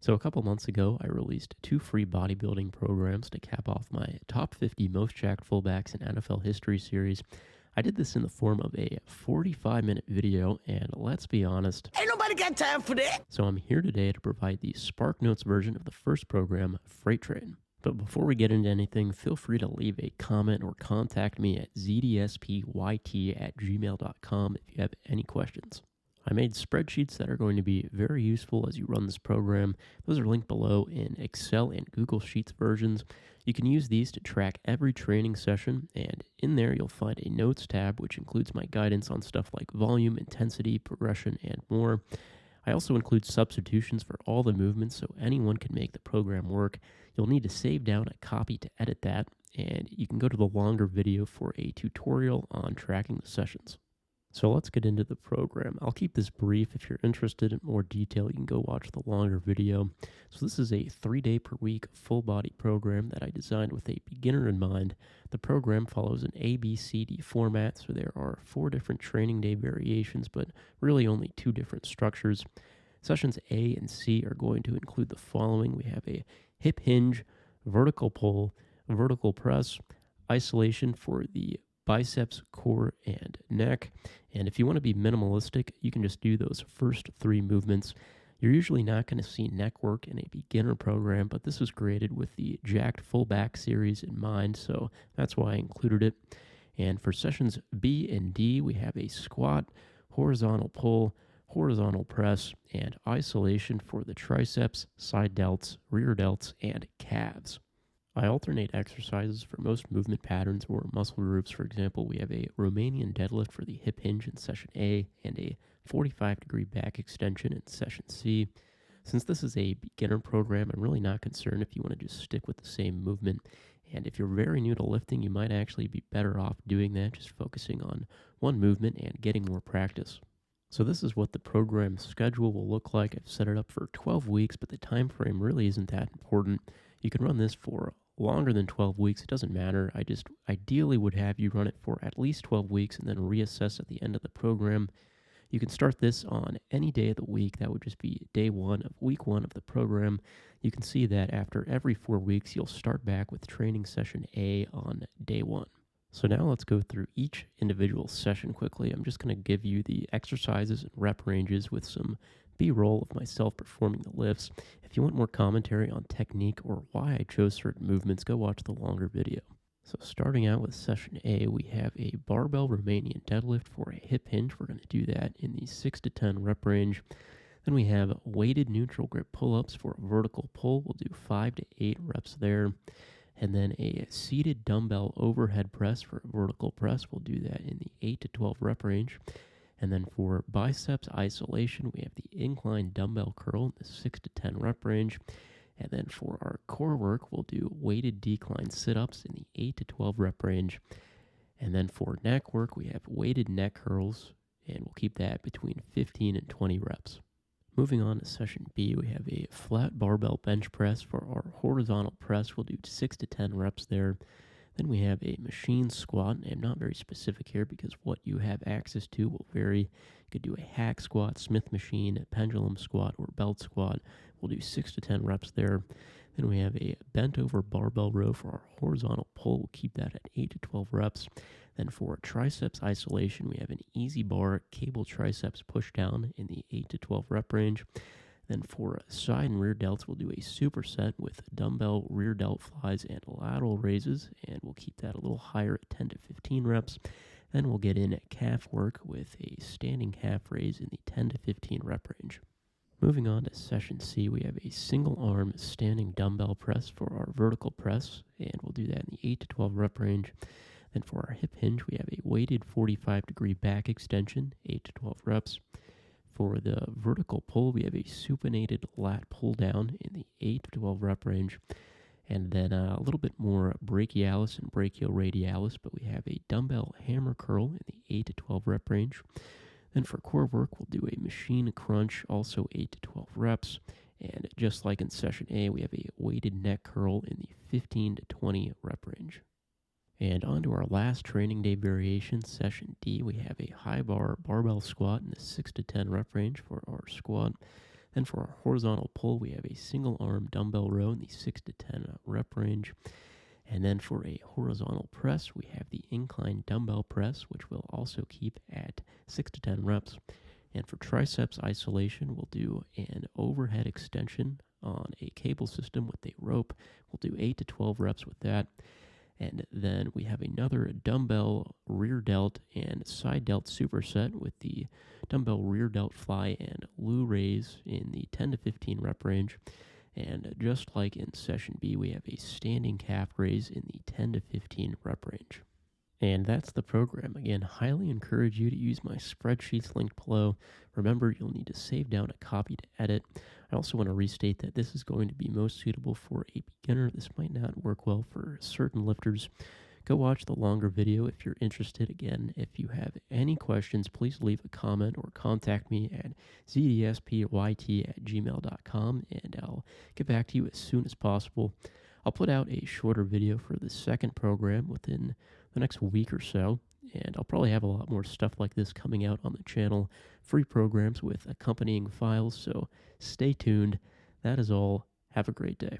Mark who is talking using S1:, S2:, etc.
S1: So, a couple months ago, I released two free bodybuilding programs to cap off my top 50 most jacked fullbacks in NFL history series. I did this in the form of a 45-minute video, and let's be honest.
S2: Ain't nobody got time for that.
S1: So, I'm here today to provide the Spark Notes version of the first program, Freight Train. But before we get into anything, feel free to leave a comment or contact me at zdspyt@gmail.com if you have any questions. I made spreadsheets that are going to be very useful as you run this program. Those are linked below in Excel and Google Sheets versions. You can use these to track every training session, and in there you'll find a Notes tab, which includes my guidance on stuff like volume, intensity, progression, and more. I also include substitutions for all the movements so anyone can make the program work. You'll need to save down a copy to edit that, and you can go to the longer video for a tutorial on tracking the sessions. So let's get into the program. I'll keep this brief. If you're interested in more detail, you can go watch the longer video. So this is a 3-day per week full body program that I designed with a beginner in mind. The program follows an ABCD format, so there are 4 different training day variations, but really only 2 different structures. Sessions A and C are going to include the following. We have a hip hinge, vertical pull, vertical press, isolation for the biceps, core, and neck. And if you want to be minimalistic, you can just do those first 3 movements. You're usually not going to see neck work in a beginner program, but this was created with the Jacked Fullback series in mind, so that's why I included it. And for sessions B and D, we have a squat, horizontal pull, horizontal press, and isolation for the triceps, side delts, rear delts, and calves. I alternate exercises for most movement patterns or muscle groups. For example, we have a Romanian deadlift for the hip hinge in session A and a 45-degree back extension in session C. Since this is a beginner program, I'm really not concerned if you want to just stick with the same movement. And if you're very new to lifting, you might actually be better off doing that, just focusing on one movement and getting more practice. So this is what the program schedule will look like. I've set it up for 12 weeks, but the time frame really isn't that important. You can run this for longer than 12 weeks. It doesn't matter. I just ideally would have you run it for at least 12 weeks and then reassess at the end of the program. You can start this on any day of the week. That would just be day 1 of week 1 of the program. You can see that after every 4 weeks, you'll start back with training session A on day 1. So now let's go through each individual session quickly. I'm just going to give you the exercises and rep ranges with some B-roll of myself performing the lifts. If you want more commentary on technique or why I chose certain movements, go watch the longer video. So starting out with session A, we have a barbell Romanian deadlift for a hip hinge. We're going to do that in the 6 to 10 rep range. Then we have weighted neutral grip pull-ups for a vertical pull. We'll do 5 to 8 reps there. And then a seated dumbbell overhead press for a vertical press. We'll do that in the 8 to 12 rep range. And then for biceps isolation, we have the incline dumbbell curl in the 6 to 10 rep range. And then for our core work, we'll do weighted decline sit-ups in the 8 to 12 rep range. And then for neck work, we have weighted neck curls, and we'll keep that between 15 and 20 reps. Moving on to session B, we have a flat barbell bench press for our horizontal press. We'll do 6 to 10 reps there. Then we have a machine squat, and I'm not very specific here because what you have access to will vary. You could do a hack squat, Smith machine, a pendulum squat, or belt squat. We'll do 6 to 10 reps there. Then we have a bent over barbell row for our horizontal pull. We'll keep that at 8 to 12 reps. Then for triceps isolation, we have an easy bar cable triceps push down in the 8 to 12 rep range. Then for side and rear delts, we'll do a superset with dumbbell rear delt flies and lateral raises, and we'll keep that a little higher at 10 to 15 reps. Then we'll get in calf work with a standing calf raise in the 10 to 15 rep range. Moving on to session C, we have a single arm standing dumbbell press for our vertical press, and we'll do that in the 8 to 12 rep range. Then for our hip hinge, we have a weighted 45-degree back extension, 8 to 12 reps. For the vertical pull, we have a supinated lat pull down in the 8 to 12 rep range. And then a little bit more brachialis and brachioradialis, but we have a dumbbell hammer curl in the 8 to 12 rep range. Then for core work, we'll do a machine crunch, also 8 to 12 reps. And just like in session A, we have a weighted neck curl in the 15 to 20 rep range. And on to our last training day variation, session D, we have a high bar barbell squat in the 6 to 10 rep range for our squat. Then for our horizontal pull, we have a single arm dumbbell row in the 6 to 10 rep range. And then for a horizontal press, we have the incline dumbbell press, which we'll also keep at 6 to 10 reps. And for triceps isolation, we'll do an overhead extension on a cable system with a rope. We'll do 8 to 12 reps with that. And then we have another dumbbell rear delt and side delt superset with the dumbbell rear delt fly and loo raise in the 10 to 15 rep range. And just like in session B, we have a standing calf raise in the 10 to 15 rep range. And that's the program. Again, highly encourage you to use my spreadsheets linked below. Remember, you'll need to save down a copy to edit. I also want to restate that this is going to be most suitable for a beginner. This might not work well for certain lifters. Go watch the longer video if you're interested. Again, if you have any questions, please leave a comment or contact me at zdspyt@gmail.com, and I'll get back to you as soon as possible. I'll put out a shorter video for the second program within the next week or so, and I'll probably have a lot more stuff like this coming out on the channel, free programs with accompanying files, so stay tuned. That is all. Have a great day.